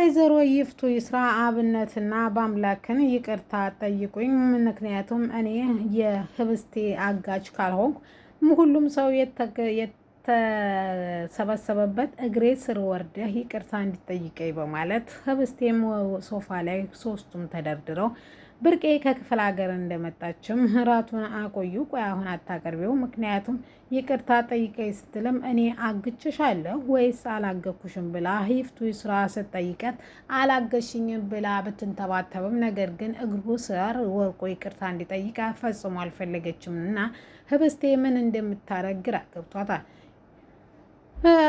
ወይዘሮ ይፍቱ ይስራ አብነትና በአምላክን ይቅርታ ጠይቁኝ። ምክንያቱም እኔ የህብስቴ አጋች ካልሆንኩ ሁሉም ሰው የተሰበሰበበት እግሬ ስር ወርደህ ይቅርታ እንዲጠይቀኝ በማለት ህብስቴም ሶፋ ላይ ሶስቱም ተደርድረው ብርቄ ከክፍለ ሀገር እንደመጣችም ራቱን አቆዩ። ቆይ አሁን አታቀርቢው፣ ምክንያቱም ይቅርታ ጠይቀኝ ስትልም እኔ አግችሻለሁ ወይስ አላገኩሽም ብላ ይፍቱ ይስራ ስትጠይቀት አላገሽኝም ብላ ብትንተባተብም ነገር ግን እግሩ ስር ወርቆ ይቅርታ እንዲጠይቃ ፈጽሞ አልፈለገችም እና ህብስቴ ምን እንደምታረግ ግራ ገብቷታል።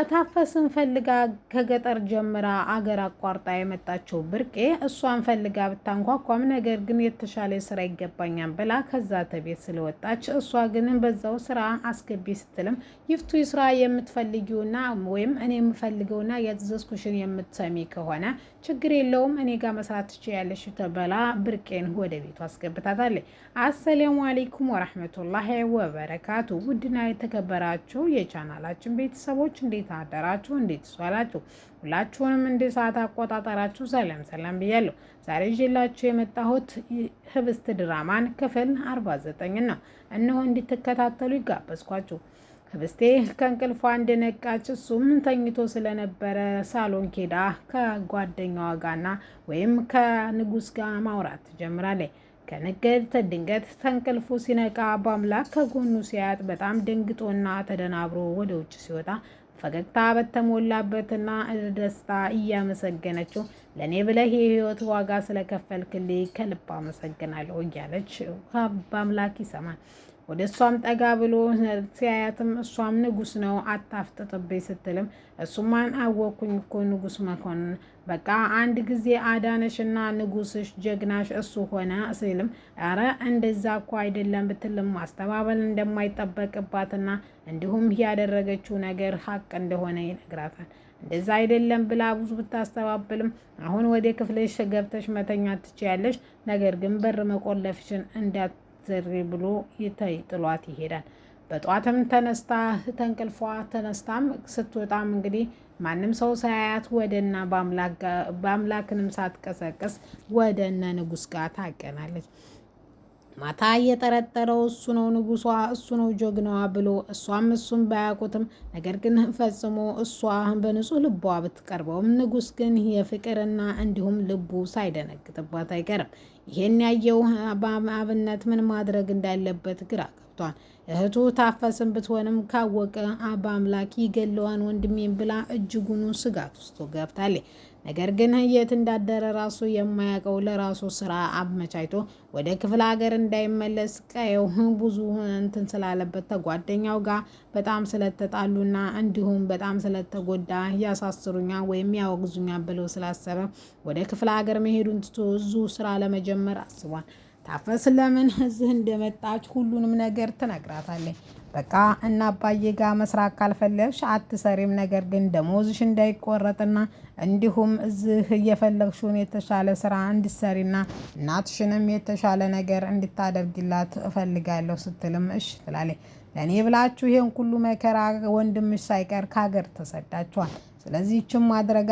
ታፈስን ፈልጋ ከገጠር ጀምራ አገር አቋርጣ የመጣችው ብርቄ እሷን ፈልጋ ብታንኳኳም ነገር ግን የተሻለ ስራ ይገባኛል ብላ ከዛ ተቤት ስለወጣች እሷ ግን በዛው ስራ አስገቢ ስትልም ይፍቱ ስራ የምትፈልጊውና ወይም እኔ የምፈልገውና ያዘዝኩሽን የምትሰሚ ከሆነ ችግር የለውም እኔ ጋር መስራት ትችያለሽ ተበላ ብርቄን ወደ ቤቱ አስገብታታለች። አሰላሙ አለይኩም ወራህመቱላሂ ወበረካቱ። ውድና የተከበራችሁ የቻናላችን ቤተሰቦች እንዴት አደራችሁ? እንዴት ዋላችሁ? ሁላችሁንም እንደ ሰዓት አቆጣጠራችሁ ሰላም ብያለሁ። ዛሬ ይዤላችሁ የመጣሁት ህብስት ድራማን ክፍል 49 ነው። እነሆ እንድትከታተሉ ይጋበዝኳችሁ። ህብስቴ ከእንቅልፏ እንደነቃች እሱም ተኝቶ ስለነበረ ሳሎን ኬዳ ከጓደኛዋ ጋርና ወይም ከንጉስ ጋር ማውራት ትጀምራለች። ድንገት ተንቅልፉ ሲነቃ በአምላክ ከጎኑ ሲያጥ በጣም ደንግጦና ተደናብሮ ወደ ውጭ ሲወጣ ፈገግታ በተሞላበትና ደስታ እያመሰገነችው ለእኔ ብለህ የህይወት ዋጋ ስለከፈልክልኝ ከልብ አመሰግናለሁ እያለች በአምላክ ይሰማል። ወደ እሷም ጠጋ ብሎ ሲያያትም እሷም ንጉስ ነው አታፍጥጥብኝ ስትልም እሱማን አወኩኝ እኮ ንጉስ መኮንን በቃ አንድ ጊዜ አዳነሽና ንጉስሽ ጀግናሽ እሱ ሆነ ሲልም አረ እንደዛ እኮ አይደለም ብትልም ማስተባበል እንደማይጠበቅባትና እንዲሁም ያደረገችው ነገር ሀቅ እንደሆነ ይነግራታል። እንደዛ አይደለም ብላ ብዙ ብታስተባብልም አሁን ወደ ክፍልሽ ገብተሽ መተኛት ትችያለሽ፣ ነገር ግን በር መቆለፍሽን ዘሪ ብሎ ጥሏት ይሄዳል። በጧትም ተነስታ ተንቅልፏ ተነስታም ስትወጣም እንግዲህ ማንም ሰው ሳያያት ወደና በአምላክንም ሳትቀሰቅስ ወደነ ንጉስ ጋር ታቀናለች። ማታ እየጠረጠረው እሱ ነው ንጉሷ እሱ ነው ጀግናዋ ብሎ እሱም ባያውቁትም ነገር ግን ፈጽሞ እሷ በንጹህ ልቧ ብትቀርበውም ንጉስ ግን የፍቅርና እንዲሁም ልቡ ሳይደነግጥባት አይቀርም። ይሄን ያየው አብነት ምን ማድረግ እንዳለበት ግራ ገብቷል። እህቱ ታፈስን ብትሆንም ካወቀ በአምላክ ይገለዋን ወንድሜን ብላ እጅጉኑ ስጋት ውስጥ ገብታለች። ነገር ግን የት እንዳደረ ራሱ የማያውቀው ለራሱ ስራ አመቻችቶ ወደ ክፍለ ሀገር እንዳይመለስ ቀየው ብዙ እንትን ስላለበት ተጓደኛው ጋር በጣም ስለተጣሉና እንዲሁም በጣም ስለተጎዳ ያሳስሩኛ ወይም ያወግዙኛ ብለው ስላሰበ ወደ ክፍለ ሀገር መሄዱን ትቶ እዚሁ ስራ ለመጀመር አስቧል። ታፈስ ለምን እዚህ እንደመጣች ሁሉንም ነገር ትነግራታለች። በቃ እና አባዬ ጋር መስራት ካልፈለግሽ አትሰሪም፣ ነገር ግን ደሞዝሽ እንዳይቆረጥና እንዲሁም እዚህ እየፈለግሽውን የተሻለ ስራ እንድትሰሪና እናትሽንም የተሻለ ነገር እንድታደርግላት እፈልጋለሁ ስትልም እሺ ትላለች። ለእኔ ብላችሁ ይሄን ሁሉ መከራ ወንድምሽ ሳይቀር ከሀገር ተሰዳችኋል፣ ስለዚህ ይህችን ማድረግ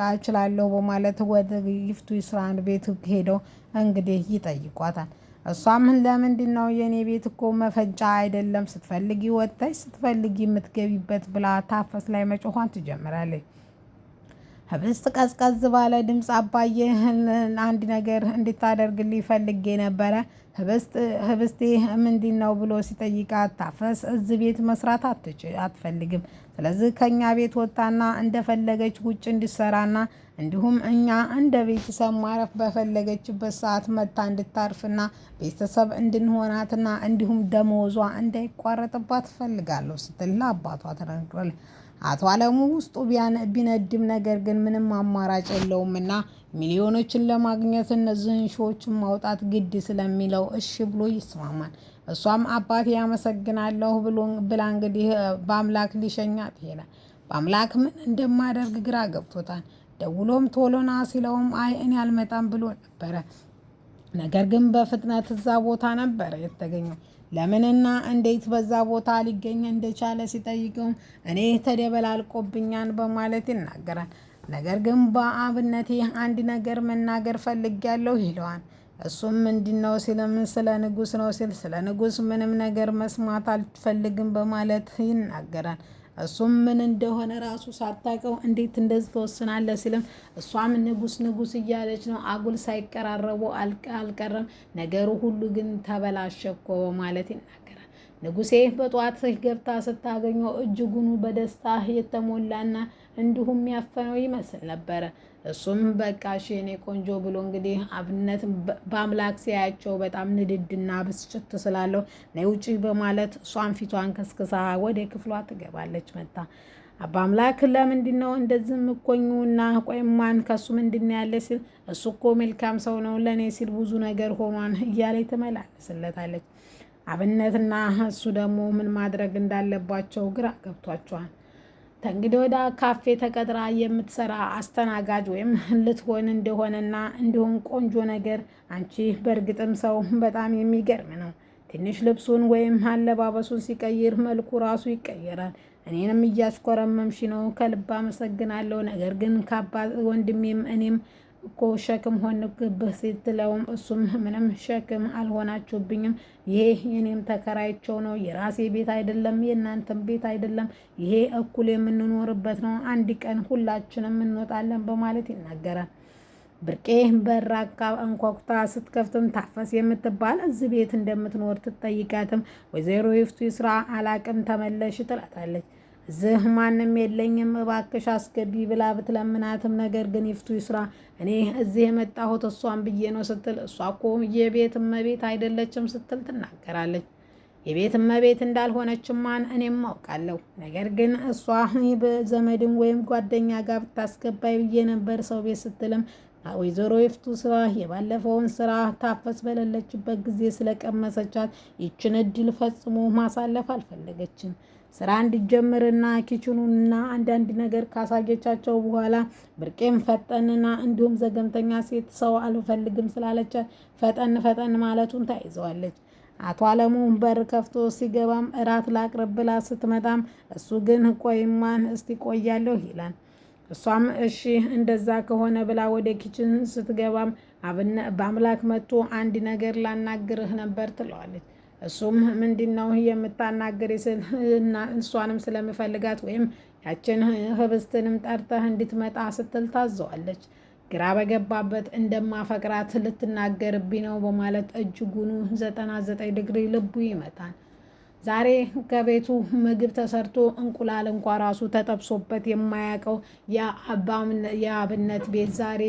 እችላለሁ በማለት ወደ ይፍቱ ይስራን ቤት ሄደው እንግዲህ ይጠይቋታል። እሷም ለምንድን ነው የኔ ቤት እኮ መፈንጫ አይደለም፣ ስትፈልጊ ወጥተሽ ስትፈልጊ የምትገቢበት ብላ ታፈስ ላይ መጮኋን ትጀምራለች። ህብስት ቀዝቀዝ ባለ ድምፅ አባዬ አንድ ነገር እንድታደርግልኝ ፈልጌ ነበረ፣ ህብስቴ ምንድን ነው ብሎ ሲጠይቃት ታፈስ እዚህ ቤት መስራት አትፈልግም፣ ስለዚህ ከኛ ቤት ወጣና እንደፈለገች ውጭ እንድትሰራና እንዲሁም እኛ እንደ ቤተሰብ ማረፍ በፈለገችበት ሰዓት መታ እንድታርፍና ቤተሰብ እንድንሆናትና እንዲሁም ደመወዟ እንዳይቋረጥባት ፈልጋለሁ ስትል አባቷ ተናግራለች። አቶ አለሙ ውስጡ ቢነድም ነገር ግን ምንም አማራጭ የለውምና ሚሊዮኖችን ለማግኘት እነዚህን ሺዎችን ማውጣት ግድ ስለሚለው እሺ ብሎ ይስማማል። እሷም አባቴ ያመሰግናለሁ ብላ እንግዲህ በአምላክ ሊሸኛት ይሄዳል። በአምላክ ምን እንደማደርግ ግራ ገብቶታል። ደውሎም ቶሎና ሲለውም አይ እኔ አልመጣም ብሎ ነበረ። ነገር ግን በፍጥነት እዛ ቦታ ነበረ የተገኘው። ለምንና እንዴት በዛ ቦታ ሊገኝ እንደቻለ ሲጠይቀው እኔ ተደበላልቆብኛል በማለት ይናገራል። ነገር ግን በአብነቴ አንድ ነገር መናገር ፈልጌያለሁ ይለዋል። እሱም ምንድነው ሲልም ስለ ንጉስ ነው ሲል ስለ ንጉስ ምንም ነገር መስማት አልፈልግም በማለት ይናገራል። እሱም ምን እንደሆነ ራሱ ሳታውቀው እንዴት እንደዚህ ተወስናለህ ሲልም እሷም ንጉስ እያለች ነው አጉል ሳይቀራረቡ አልቀረም ነገሩ ሁሉ ግን ተበላሸ እኮ በማለት ይናገራል። ንጉሴ በጧት ገብታ ስታገኘው እጅጉኑ በደስታ የተሞላና እንዲሁም ያፈነው ይመስል ነበረ። እሱም በቃ እሺ የኔ ቆንጆ ብሎ እንግዲህ አብነት በአምላክ ሲያያቸው በጣም ንድድና ብስጭት ስላለው ነይ ውጪ በማለት እሷን ፊቷን ከስክሳ ወደ ክፍሏ ትገባለች። መጣ በአምላክ ለምንድን ነው እንደዚህ ምኮኙና ቆይማን ከሱ ምንድን ያለ ሲል እሱ እኮ መልካም ሰው ነው ለኔ ሲል ብዙ ነገር ሆኗን እያለች ትመላለስለታለች። አብነትና እሱ ደግሞ ምን ማድረግ እንዳለባቸው ግራ ገብቷቸዋል። ተንግዲህ ወደ ካፌ ተቀጥራ የምትሰራ አስተናጋጅ ወይም ልትሆን እንደሆነና እንዲሁም ቆንጆ ነገር አንቺ በእርግጥም ሰው በጣም የሚገርም ነው። ትንሽ ልብሱን ወይም አለባበሱን ሲቀይር መልኩ ራሱ ይቀየራል። እኔንም እያስኮረመምሽ ነው፣ ከልብ አመሰግናለሁ። ነገር ግን ከአባት ወንድሜም እኔም እኮ ሸክም ሆንክብህ ስትለውም እሱም ምንም ሸክም አልሆናችሁብኝም፣ ይሄ የኔም ተከራይቸው ነው፣ የራሴ ቤት አይደለም፣ የእናንተም ቤት አይደለም፣ ይሄ እኩል የምንኖርበት ነው፣ አንድ ቀን ሁላችንም እንወጣለን በማለት ይናገራል። ብርቄ በራካ እንኳኩታ ስትከፍትም ታፈስ የምትባል እዚህ ቤት እንደምትኖር ትጠይቃትም ወይዘሮ ይፍቱ ስራ አላቅም ተመለሽ ትላታለች። እዚህ ማንም የለኝም እባክሽ አስገቢ ብላ ብትለምናትም ነገር ግን ይፍቱ ይስራ እኔ እዚህ የመጣሁት እሷን ብዬ ነው ስትል እሷ እኮ የቤት እመቤት አይደለችም ስትል ትናገራለች። የቤት እመቤት እንዳልሆነችማን እኔም አውቃለሁ። ነገር ግን እሷ በዘመድም ወይም ጓደኛ ጋር ብታስገባይ ብዬ ነበር ሰው ቤት ስትልም ወይዘሮ ይፍቱ ስራ የባለፈውን ስራ ታፈስ በሌለችበት ጊዜ ስለቀመሰቻት ይችን እድል ፈጽሞ ማሳለፍ አልፈለገችም። ስራ እንዲጀምርና ኪችኑንና አንዳንድ ነገር ካሳየቻቸው በኋላ ብርቄም ፈጠንና እንዲሁም ዘገምተኛ ሴት ሰው አልፈልግም ስላለች ፈጠን ማለቱን ታይዘዋለች። አቶ አለሙ በር ከፍቶ ሲገባም እራት ላቅርብ ብላ ስትመጣም እሱ ግን ቆይማን እስቲ ቆያለሁ ይላል። እሷም እሺ እንደዛ ከሆነ ብላ ወደ ኪችን ስትገባም በአምላክ መጥቶ አንድ ነገር ላናግርህ ነበር ትለዋለች። እሱም ምንድነው የምታናግሪ ስል እና እሷንም ስለምፈልጋት ወይም ያችን ህብስትንም ጠርተህ እንድትመጣ ስትል ታዘዋለች። ግራ በገባበት እንደማፈቅራት ልትናገርብኝ ነው በማለት እጅጉኑ 99 ዲግሪ ልቡ ይመታል። ዛሬ ከቤቱ ምግብ ተሰርቶ እንቁላል እንኳ ራሱ ተጠብሶበት የማያውቀው የአብነት ቤት ዛሬ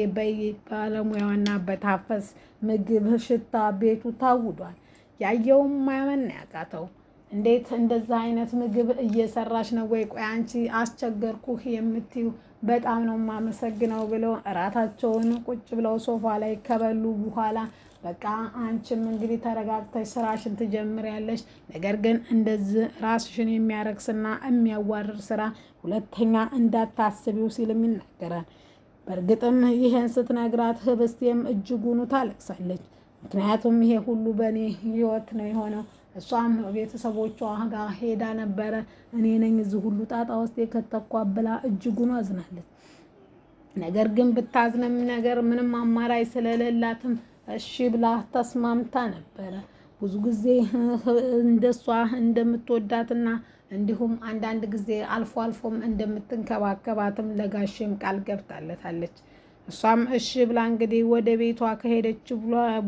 ባለሙያዋና በታፈስ ምግብ ሽታ ቤቱ ታውዷል። ያየውም ማመን ያቃተው እንዴት እንደዛ አይነት ምግብ እየሰራሽ ነው ወይ? ቆይ አንቺ አስቸገርኩህ የምትዩ በጣም ነው ማመሰግነው ብሎ እራታቸውን ቁጭ ብለው ሶፋ ላይ ከበሉ በኋላ በቃ አንቺም እንግዲህ ተረጋግተሽ ስራሽን ትጀምሪያለሽ። ነገር ግን እንደዚህ ራስሽን የሚያረክስና የሚያዋርድ ስራ ሁለተኛ እንዳታስቢው ሲልም ይናገራል። በእርግጥም ይሄን ስትነግራት ህብስቴም እጅጉኑ ታለቅሳለች። ምክንያቱም ይሄ ሁሉ በእኔ ህይወት ነው የሆነው። እሷም ቤተሰቦቿ ጋር ሄዳ ነበረ እኔ ነኝ እዚህ ሁሉ ጣጣ ውስጥ የከተኳት ብላ እጅጉኑ አዝናለች። ነገር ግን ብታዝንም ነገር ምንም አማራጭ ስለሌላትም እሺ ብላ ተስማምታ ነበረ። ብዙ ጊዜ እንደሷ እንደምትወዳትና እንዲሁም አንዳንድ ጊዜ አልፎ አልፎም እንደምትንከባከባትም ለጋሽም ቃል ገብታለታለች። እሷም እሺ ብላ እንግዲህ ወደ ቤቷ ከሄደች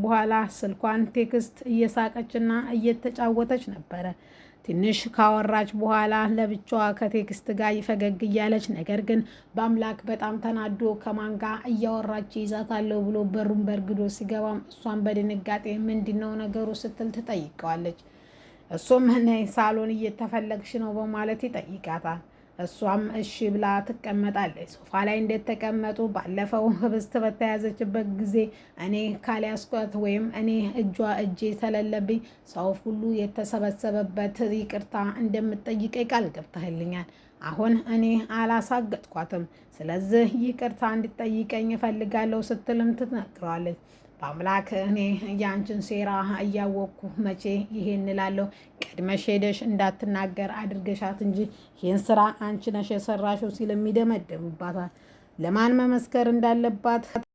በኋላ ስልኳን ቴክስት እየሳቀችና እየተጫወተች ነበረ። ትንሽ ካወራች በኋላ ለብቻዋ ከቴክስት ጋር ይፈገግ እያለች ነገር ግን በአምላክ በጣም ተናዶ ከማን ጋር እያወራች ይዛታለሁ ብሎ በሩን በርግዶ ሲገባም እሷን በድንጋጤ ምንድነው ነገሩ ስትል ትጠይቀዋለች። እሱም ነይ ሳሎን እየተፈለግሽ ነው በማለት ይጠይቃታል። እሷም እሺ ብላ ትቀመጣለች። ሶፋ ላይ እንደተቀመጡ ባለፈው ህብስት በተያዘችበት ጊዜ እኔ ካልያዝኳት ወይም እኔ እጄ ተለለብኝ ሰው ሁሉ የተሰበሰበበት ይቅርታ እንደምትጠይቀኝ ቃል ገብተህልኛል። አሁን እኔ አላሳገጥኳትም፣ ስለዚህ ይቅርታ እንድትጠይቀኝ እፈልጋለሁ ስትልም ትነግረዋለች። በአምላክ እኔ ያንቺን ሴራ እያወቅኩ መቼ ይሄን እላለሁ? ቀድመሽ ሄደሽ እንዳትናገር አድርገሻት እንጂ ይህን ስራ አንቺ ነሽ የሰራሽው ሲል የሚደመደምባታል። ለማን መመስከር እንዳለባት